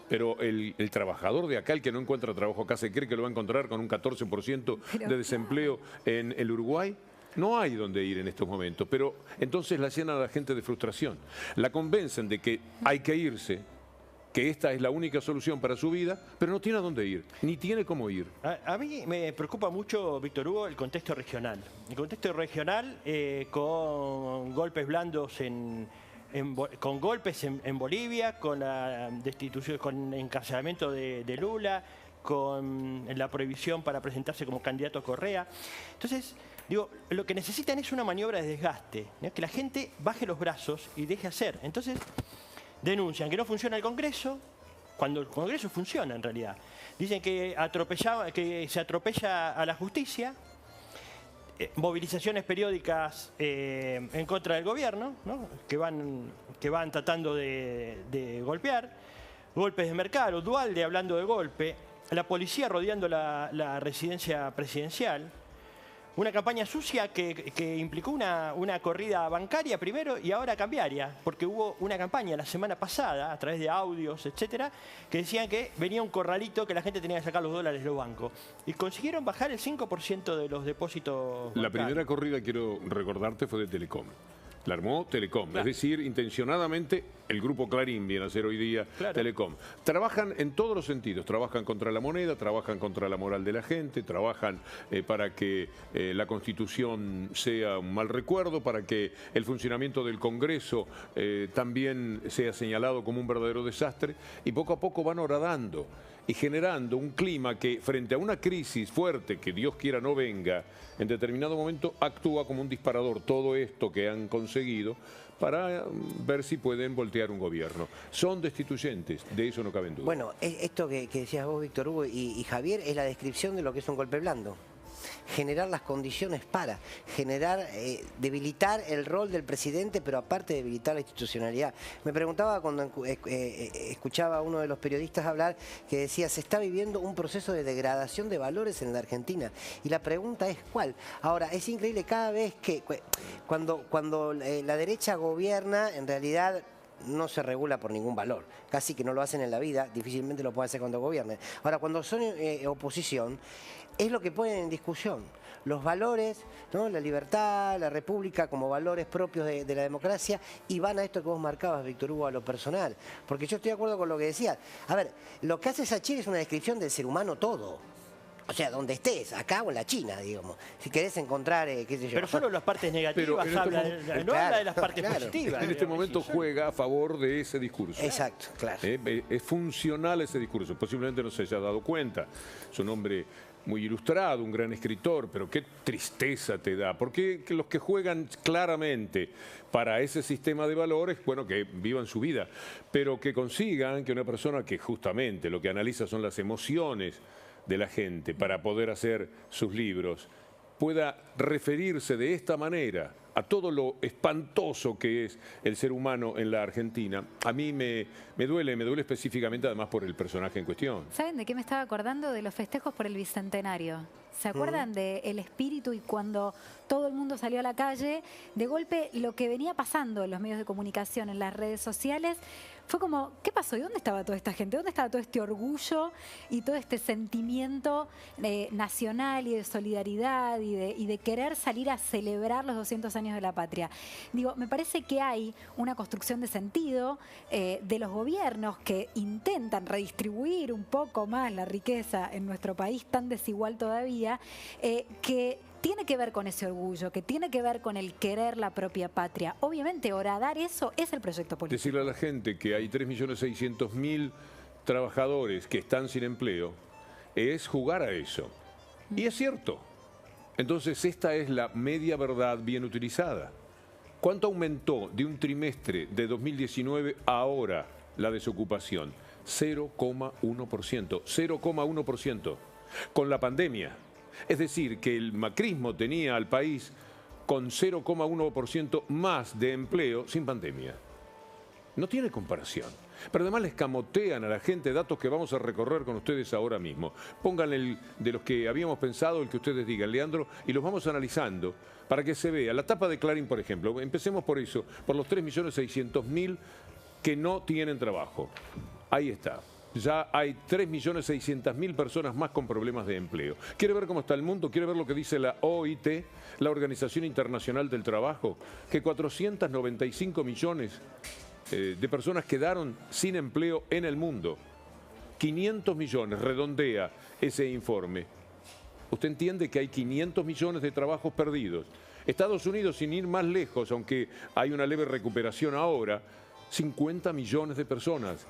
Pero el trabajador de acá, el que no encuentra trabajo acá, se cree que lo va a encontrar con un 14% de desempleo en el Uruguay. No hay donde ir en estos momentos, pero entonces la llenan a la gente de frustración. La convencen de que hay que irse, que esta es la única solución para su vida, pero no tiene a dónde ir, ni tiene cómo ir. A mí me preocupa mucho, Víctor Hugo, el contexto regional. El contexto regional con golpes blandos con golpes en Bolivia, con la destitución, con encarcelamiento de Lula, con la prohibición para presentarse como candidato a Correa. Entonces, digo, lo que necesitan es una maniobra de desgaste, ¿no? Que la gente baje los brazos y deje hacer. Entonces, denuncian que no funciona el Congreso, cuando el Congreso funciona en realidad. Dicen que se atropella a la justicia. Movilizaciones periódicas en contra del gobierno, ¿no? que van tratando de golpear, golpes de mercado, Dualde hablando de golpe, la policía rodeando la residencia presidencial, una campaña sucia que implicó una corrida bancaria primero y ahora cambiaria, porque hubo una campaña la semana pasada, a través de audios, etcétera, que decían que venía un corralito que la gente tenía que sacar los dólares de los bancos. Y consiguieron bajar el 5% de los depósitos bancarios. La primera corrida, quiero recordarte, fue de Telecom. La armó Telecom, claro. Es decir, intencionadamente el grupo Clarín viene a ser hoy día Telecom. Trabajan en todos los sentidos, trabajan contra la moneda, trabajan contra la moral de la gente, trabajan para que la Constitución sea un mal recuerdo, para que el funcionamiento del Congreso también sea señalado como un verdadero desastre, y poco a poco van horadando y generando un clima que frente a una crisis fuerte, que Dios quiera no venga, en determinado momento actúa como un disparador todo esto que han conseguido para ver si pueden voltear un gobierno. Son destituyentes, de eso no cabe duda. Bueno, esto que decías vos, Víctor Hugo y Javier, es la descripción de lo que es un golpe blando. Generar las condiciones para generar, debilitar el rol del presidente, pero aparte debilitar la institucionalidad. Me preguntaba cuando escuchaba a uno de los periodistas hablar que decía, se está viviendo un proceso de degradación de valores en la Argentina. Y la pregunta es, ¿cuál? Ahora, es increíble cada vez que cuando la derecha gobierna, en realidad no se regula por ningún valor. Casi que no lo hacen en la vida, difícilmente lo pueden hacer cuando gobiernen. Ahora, cuando son oposición, es lo que ponen en discusión. Los valores, ¿no? La libertad, la república como valores propios de la democracia, y van a esto que vos marcabas, Víctor Hugo, a lo personal. Porque yo estoy de acuerdo con lo que decías. A ver, lo que hace Sachir es una descripción del ser humano todo. O sea, donde estés, acá o en la China, digamos. Si querés encontrar, qué sé yo. Pero solo las partes negativas, no habla de las partes positivas. En este momento juega a favor de ese discurso. Exacto, claro. Es funcional ese discurso. Posiblemente no se haya dado cuenta. Es un hombre muy ilustrado, un gran escritor, pero qué tristeza te da. Porque los que juegan claramente para ese sistema de valores, bueno, que vivan su vida, pero que consigan que una persona que justamente lo que analiza son las emociones de la gente para poder hacer sus libros, pueda referirse de esta manera a todo lo espantoso que es el ser humano en la Argentina. A mí me duele específicamente además por el personaje en cuestión. ¿Saben de qué me estaba acordando? De los festejos por el Bicentenario. ¿Se acuerdan del espíritu y cuando todo el mundo salió a la calle? De golpe, lo que venía pasando en los medios de comunicación, en las redes sociales, fue como, ¿qué pasó? ¿Y dónde estaba toda esta gente? ¿Dónde estaba todo este orgullo y todo este sentimiento nacional y de solidaridad y de querer salir a celebrar los 200 años de la patria? Digo, me parece que hay una construcción de sentido de los gobiernos que intentan redistribuir un poco más la riqueza en nuestro país tan desigual todavía, que tiene que ver con ese orgullo, que tiene que ver con el querer la propia patria. Obviamente, horadar eso es el proyecto político. Decirle a la gente que hay 3.600.000 trabajadores que están sin empleo es jugar a eso. Y es cierto. Entonces, esta es la media verdad bien utilizada. ¿Cuánto aumentó de un trimestre de 2019 a ahora la desocupación? 0,1%. 0,1%. Con la pandemia. Es decir, que el macrismo tenía al país con 0,1% más de empleo sin pandemia. No tiene comparación. Pero además les camotean a la gente datos que vamos a recorrer con ustedes ahora mismo. Pongan el de los que habíamos pensado, el que ustedes digan, Leandro, y los vamos analizando para que se vea. La tapa de Clarín, por ejemplo, empecemos por eso, por los 3.600.000 que no tienen trabajo. Ahí está. Ya hay 3.600.000 personas más con problemas de empleo. ¿Quiere ver cómo está el mundo? ¿Quiere ver lo que dice la OIT, la Organización Internacional del Trabajo? Que 495 millones de personas quedaron sin empleo en el mundo. 500 millones, redondea ese informe. Usted entiende que hay 500 millones de trabajos perdidos. Estados Unidos, sin ir más lejos, aunque hay una leve recuperación ahora, 50 millones de personas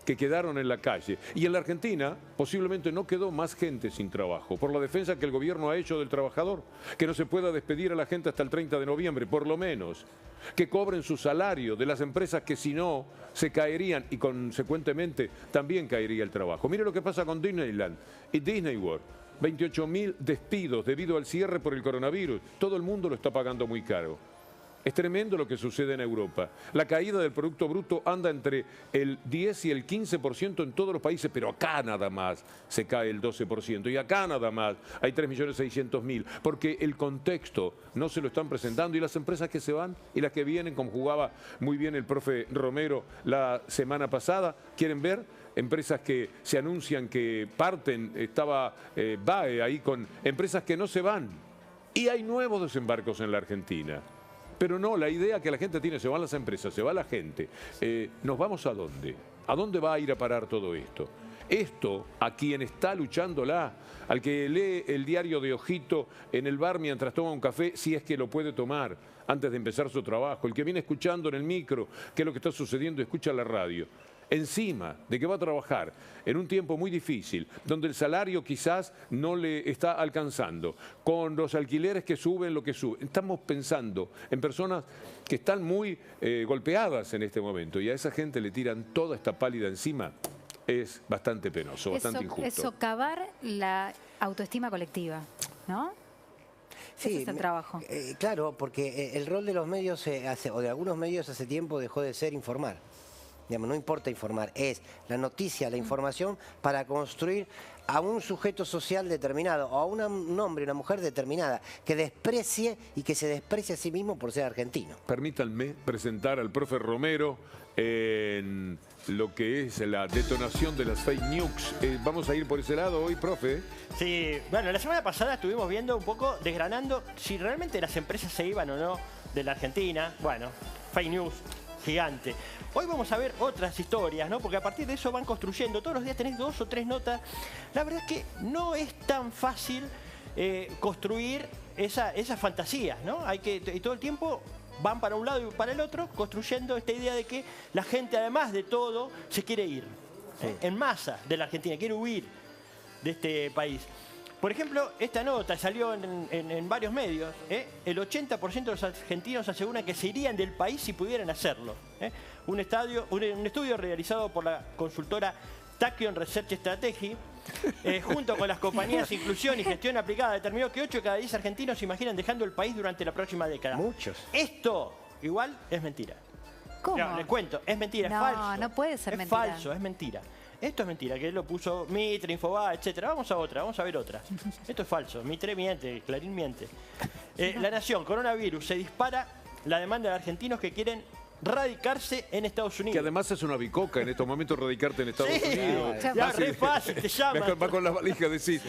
que quedaron en la calle. Y en la Argentina posiblemente no quedó más gente sin trabajo, por la defensa que el gobierno ha hecho del trabajador, que no se pueda despedir a la gente hasta el 30 de noviembre, por lo menos, que cobren su salario de las empresas que si no se caerían y consecuentemente también caería el trabajo. Mire lo que pasa con Disneyland y Disney World. 28.000 despidos debido al cierre por el coronavirus. Todo el mundo lo está pagando muy caro. Es tremendo lo que sucede en Europa. La caída del Producto Bruto anda entre el 10 y el 15% en todos los países, pero acá nada más se cae el 12%. Y acá nada más hay 3.600.000, porque el contexto no se lo están presentando. Y las empresas que se van y las que vienen, como jugaba muy bien el profe Romero la semana pasada, ¿quieren ver? Empresas que se anuncian que parten, estaba BAE ahí con empresas que no se van. Y hay nuevos desembarcos en la Argentina. Pero no, la idea que la gente tiene, se van las empresas, se va la gente. ¿Nos vamos a dónde? ¿A dónde va a ir a parar todo esto? Esto, a quien está luchándola, al que lee el diario de Ojito en el bar mientras toma un café, si es que lo puede tomar antes de empezar su trabajo, el que viene escuchando en el micro qué es lo que está sucediendo, escucha la radio. Encima de que va a trabajar en un tiempo muy difícil, donde el salario quizás no le está alcanzando, con los alquileres que suben lo que suben. Estamos pensando en personas que están muy golpeadas en este momento y a esa gente le tiran toda esta pálida encima. Es bastante penoso, bastante injusto. Es socavar la autoestima colectiva, ¿no? Sí, ese es el trabajo. Claro, porque el rol de los medios, o de algunos medios hace tiempo dejó de ser informar. Digamos, no importa informar, es la noticia, la información para construir a un sujeto social determinado o a un hombre, una mujer determinada que desprecie y que se desprecie a sí mismo por ser argentino. Permítanme presentar al profe Romero en lo que es la detonación de las fake news. Vamos a ir por ese lado hoy, profe. Sí, bueno, la semana pasada estuvimos viendo un poco, desgranando si realmente las empresas se iban o no de la Argentina. Bueno, fake news gigante. Hoy vamos a ver otras historias, ¿no? Porque a partir de eso van construyendo. Todos los días tenés 2 o 3 notas. La verdad es que no es tan fácil construir esas fantasías, ¿no? Y todo el tiempo van para un lado y para el otro construyendo esta idea de que la gente, además de todo, se quiere ir en masa de la Argentina, quiere huir de este país. Por ejemplo, esta nota salió en varios medios. El 80% de los argentinos aseguran que se irían del país si pudieran hacerlo. Un estudio realizado por la consultora Tachyon Research Strategy, junto con las compañías Inclusión y Gestión Aplicada, determinó que 8 de cada 10 argentinos se imaginan dejando el país durante la próxima década. Muchos. Esto igual es mentira. ¿Cómo? No, les cuento, es mentira, no, es falso. No puede ser mentira. Es falso, es mentira. Esto es mentira, que lo puso Mitre, Infobae, etcétera. Vamos a otra, vamos a ver otra. Esto es falso. Mitre miente, Clarín miente. La Nación, coronavirus, se dispara la demanda de argentinos que quieren radicarse en Estados Unidos. Que además es una bicoca en estos momentos radicarte en Estados Unidos. Ya, re fácil, te llaman. Va con las valijas decir,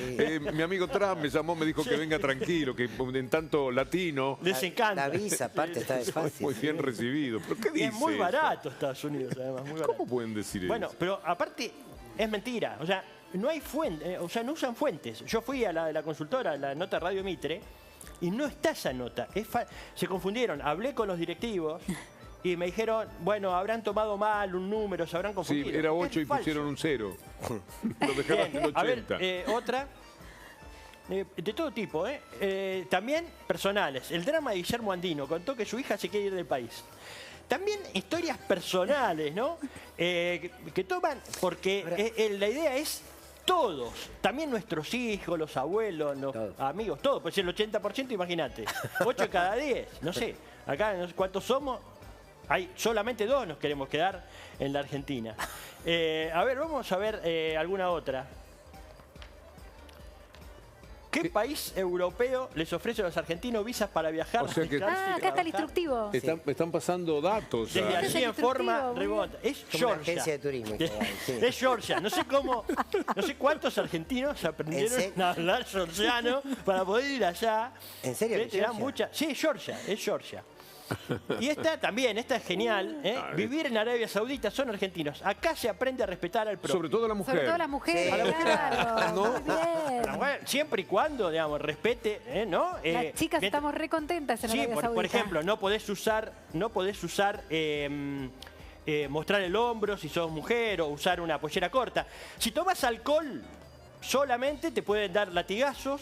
mi amigo Trump me llamó, me dijo que venga tranquilo, que en tanto latino. Les encanta. La visa, aparte, está de fácil. Muy bien recibido. ¿Pero qué dice? Es muy barato Estados Unidos, además. Muy barato. ¿Cómo pueden decir eso? Bueno, pero aparte es mentira. O sea, no hay fuente, no usan fuentes. Yo fui a la consultora, a la nota Radio Mitre, Y no está esa nota. Se confundieron. Hablé con los directivos y me dijeron, bueno, habrán tomado mal un número, se habrán confundido. Sí, era 8 y falso. pusieron un 0. Lo dejaron en 80. A ver, otra. De todo tipo, también personales. El drama de Guillermo Andino contó que su hija se quiere ir del país. También historias personales, ¿no? Que toman, porque la idea es todos, también nuestros hijos, los abuelos, los amigos, todos. Pues el 80%, imagínate. 8 de cada 10, no sé. Acá no sé cuántos somos. Hay solamente 2 nos queremos quedar en la Argentina. A ver, vamos a ver alguna otra. ¿Qué país europeo les ofrece a los argentinos visas para viajar? O sea que, acá está el instructivo. Están pasando datos. Desde allí en forma remota. Es Georgia. Una agencia de turismo. Es Georgia. No sé cómo, no sé cuántos argentinos aprendieron a hablar georgiano para poder ir allá. ¿En serio? Sí, Georgia. Es Georgia. Y esta también, esta es genial. Vivir en Arabia Saudita son argentinos. Acá se aprende a respetar al prójimo. Sobre todo la mujer. Sobre todo la mujer, claro. ¿No? Muy bien. Siempre y cuando, digamos, respete, ¿no? Las chicas estamos re contentas en Arabia Saudita. Por ejemplo, no podés usar mostrar el hombro si sos mujer o usar una pollera corta. Si tomas alcohol, solamente te pueden dar latigazos,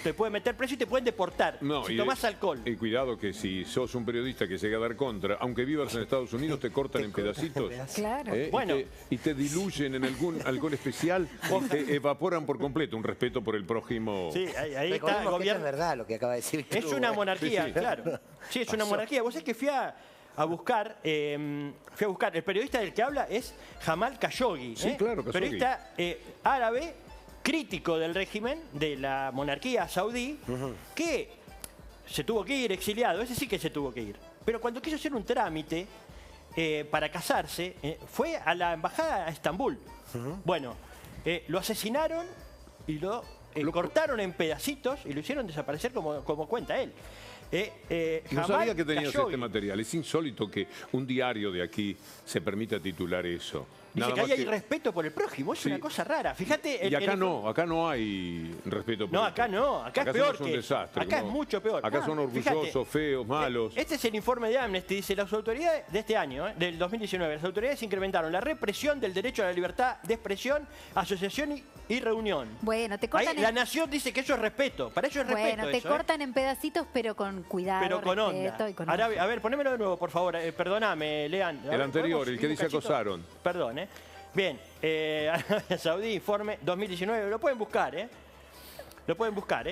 te pueden meter preso y te pueden deportar. No, si tomás alcohol. Y cuidado que si sos un periodista que se llega a dar contra, aunque vivas en Estados Unidos, te cortan en pedacitos. Claro. Bueno. Y te diluyen en algún alcohol especial, te evaporan por completo. Un respeto por el prójimo. Sí, ahí está el gobierno. Es verdad lo que acaba de decir. Es una monarquía, Sí. claro. Sí, es una monarquía. Vos sabés que fui a buscar, el periodista del que habla es Jamal Khashoggi. Sí, claro, Khashoggi. Periodista árabe, crítico del régimen, de la monarquía saudí, que se tuvo que ir exiliado, ese sí que se tuvo que ir. Pero cuando quiso hacer un trámite para casarse, fue a la embajada a Estambul. Bueno, lo asesinaron y lo cortaron en pedacitos y lo hicieron desaparecer como cuenta él. No sabía que tenías este material. Es insólito que un diario de aquí se permita titular eso. Dice que ahí hay respeto por el prójimo, es una cosa rara. Fíjate. Y acá no hay respeto por No, acá no, acá es peor es un que desastre. acá es mucho peor. Acá son orgullosos, Fíjate, feos, malos. Este es el informe de Amnesty, dice las autoridades de este año, del 2019. Las autoridades incrementaron la represión del derecho a la libertad de expresión, asociación y reunión. Bueno, te cortan La Nación dice que eso es respeto, para ello es respeto. Bueno, te cortan en pedacitos, pero con cuidado, pero con onda. Y con a ver, ponémelo de nuevo, por favor. Perdóname, Lean. El anterior, el que dice acosaron. Perdón, Bien, Arabia Saudí, informe 2019, lo pueden buscar, Lo pueden buscar,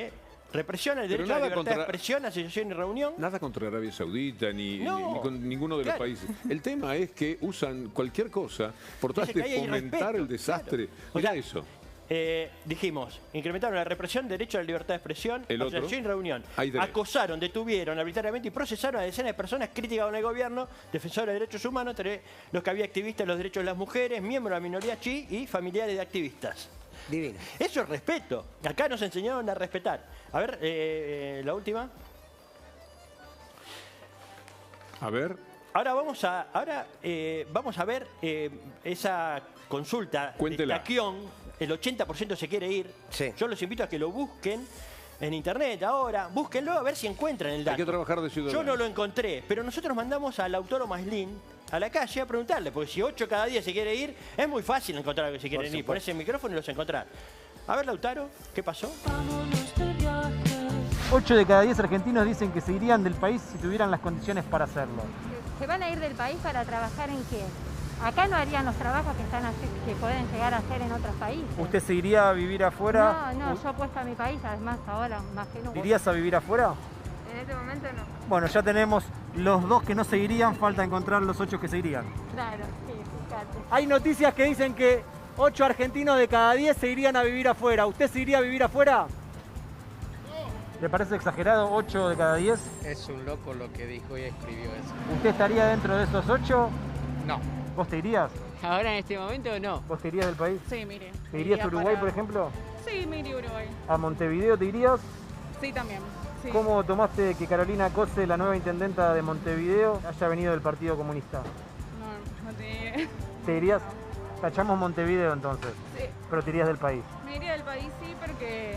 Represión al derecho a la libertad de expresión, asociación y reunión. Nada contra Arabia Saudita ni con ninguno de los países. El tema es que usan cualquier cosa por tal de fomentar el desastre. Mirá eso. Dijimos, incrementaron la represión, derecho a la libertad de expresión, asociación y reunión. Acosaron, detuvieron arbitrariamente y procesaron a decenas de personas críticas con el gobierno, defensores de derechos humanos, entre los que había activistas de los derechos de las mujeres, miembros de la minoría chií y familiares de activistas. Divino. Eso es respeto. Acá nos enseñaron a respetar. A ver, la última. A ver. Ahora vamos a ver esa consulta de Taquión. El 80% se quiere ir. Sí. Yo los invito a que lo busquen en internet ahora. Búsquenlo a ver si encuentran el dato. Hay que trabajar de ciudadano. Yo no lo encontré, pero nosotros mandamos al autor Maslin a la calle a preguntarle, porque si 8 cada 10 se quiere ir, es muy fácil encontrar a los que se quieren ir. Ponés el micrófono y los encontrás. A ver, Lautaro, ¿qué pasó? 8 de cada 10 argentinos dicen que se irían del país si tuvieran las condiciones para hacerlo. ¿Se van a ir del país para trabajar en qué? Acá no harían los trabajos que pueden llegar a hacer en otros países. ¿Usted se iría a vivir afuera? No, yo apuesto a mi país, además ahora más que nunca. ¿Irías a vivir afuera? En este momento no. Bueno, ya tenemos los 2 que no se irían, falta encontrar los 8 que se irían. Claro, sí, fíjate. Hay noticias que dicen que 8 argentinos de cada 10 se irían a vivir afuera. ¿Usted se iría a vivir afuera? ¿Le parece exagerado 8 de cada 10? Es un loco lo que dijo y escribió eso. ¿Usted estaría dentro de esos 8? No. ¿Vos te irías? Ahora en este momento no. ¿Vos te irías del país? Sí, mire. ¿Te irías a Uruguay, por ejemplo? Sí, me iría a Uruguay. ¿A Montevideo te irías? Sí, también. Sí. ¿Cómo tomaste que Carolina Cose, la nueva intendenta de Montevideo, haya venido del Partido Comunista? No te... ¿Te irías? Tachamos Montevideo entonces. Sí. Pero te irías del país. Me iría del país, sí, porque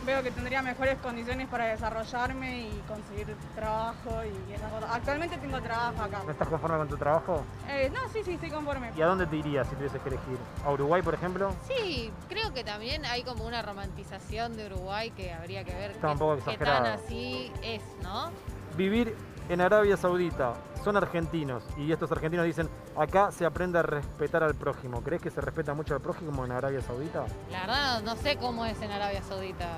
veo que tendría mejores condiciones para desarrollarme y conseguir trabajo y esas cosas. Actualmente tengo trabajo acá. ¿No estás conforme con tu trabajo? No, sí, estoy conforme. ¿Y a dónde te irías si tuvieses que elegir? ¿A Uruguay, por ejemplo? Sí, creo que también hay como una romantización de Uruguay que habría que ver Está un poco qué tan exagerado. así es, ¿no? Vivir en Arabia Saudita, son argentinos y estos argentinos dicen, acá se aprende a respetar al prójimo. ¿Crees que se respeta mucho al prójimo en Arabia Saudita? La verdad no sé cómo es en Arabia Saudita,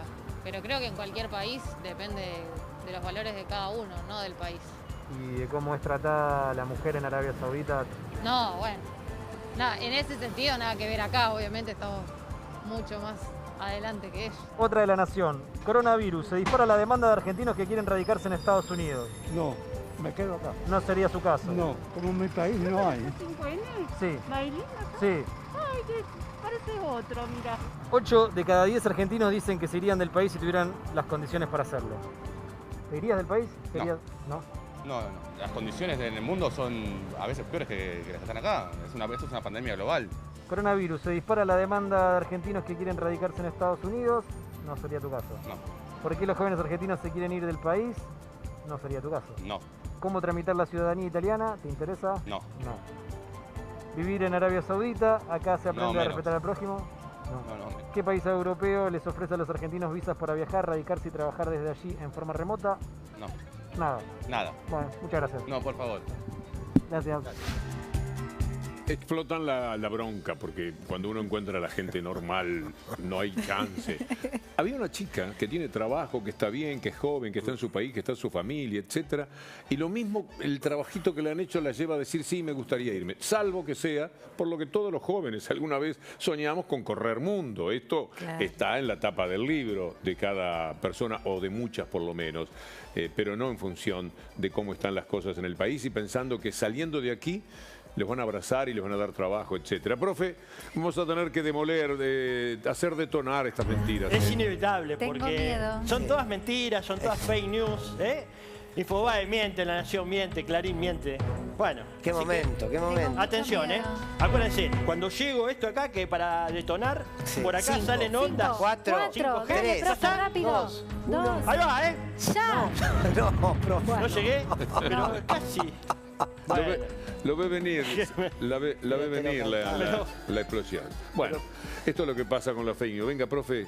pero creo que en cualquier país depende de los valores de cada uno, no del país. ¿Y de cómo es tratada la mujer en Arabia Saudita? No, bueno, nada, en ese sentido nada que ver acá, obviamente estamos mucho más adelante que ellos. Otra de La Nación, coronavirus, se dispara la demanda de argentinos que quieren radicarse en Estados Unidos. No, me quedo acá. No sería su caso. No, como en mi país no hay. ¿5N? Sí. ¿Bailín acá? Sí. Ay, que parece otro, mira. 8 de cada 10 argentinos dicen que se irían del país si tuvieran las condiciones para hacerlo. ¿Te irías del país? ¿No? No. Las condiciones en el mundo son a veces peores que las que están acá. Esto es una pandemia global. Coronavirus, se dispara la demanda de argentinos que quieren radicarse en Estados Unidos. No sería tu caso. No. ¿Por qué los jóvenes argentinos se quieren ir del país? No sería tu caso. No. ¿Cómo tramitar la ciudadanía italiana? ¿Te interesa? No. No. ¿Vivir en Arabia Saudita? ¿Acá se aprende a menos. respetar al prójimo? No. ¿Qué país europeo les ofrece a los argentinos visas para viajar, radicarse y trabajar desde allí en forma remota? No. Nada. Nada. Bueno, muchas gracias. No, por favor. Gracias. Explotan la bronca porque cuando uno encuentra a la gente normal no hay chance. Había una chica que tiene trabajo, que está bien, que es joven, que está en su país, que está en su familia, etcétera, y lo mismo, el trabajito que le han hecho la lleva a decir sí, me gustaría irme, salvo que sea por lo que todos los jóvenes alguna vez soñamos con correr mundo. Esto está en la tapa del libro de cada persona o de muchas por lo menos, pero no en función de cómo están las cosas en el país y pensando que saliendo de aquí les van a abrazar y les van a dar trabajo, etcétera. Profe, vamos a tener que demoler, hacer detonar estas mentiras. Es inevitable Tengo porque miedo. son todas mentiras, son todas fake news. Infobae miente, La Nación miente, Clarín miente. Bueno. Qué momento, qué momento. Atención, acuérdense, cuando llego esto acá, que para detonar, por acá salen ondas. 4, 5, dale, profe, rápido. 2. Ahí va, Ya. No, profe. ¿No llegué? Pero casi. Lo ve venir, la ve venir la explosión. Bueno, esto es lo que pasa con la fake news. Venga, profe,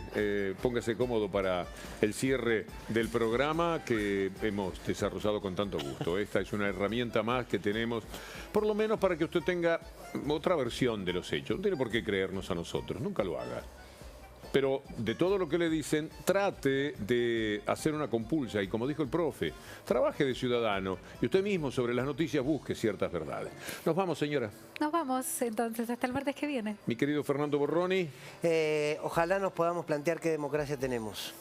póngase cómodo para el cierre del programa que hemos desarrollado con tanto gusto. Esta es una herramienta más que tenemos, por lo menos para que usted tenga otra versión de los hechos. No tiene por qué creernos a nosotros, nunca lo haga. Pero de todo lo que le dicen, trate de hacer una compulsa y, como dijo el profe, trabaje de ciudadano y usted mismo sobre las noticias busque ciertas verdades. Nos vamos, señora. Nos vamos entonces hasta el martes que viene. Mi querido Fernando Borroni. Ojalá nos podamos plantear qué democracia tenemos.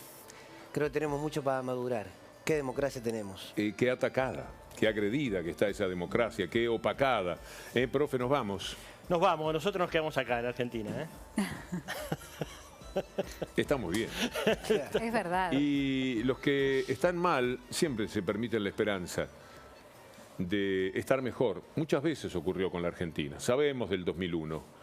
Creo que tenemos mucho para madurar. ¿Qué democracia tenemos? Qué atacada, qué agredida que está esa democracia, qué opacada. Profe, nos vamos. Nos vamos, nosotros nos quedamos acá en Argentina. Está muy bien. Es verdad. Y los que están mal siempre se permiten la esperanza de estar mejor. Muchas veces ocurrió con la Argentina. Sabemos del 2001.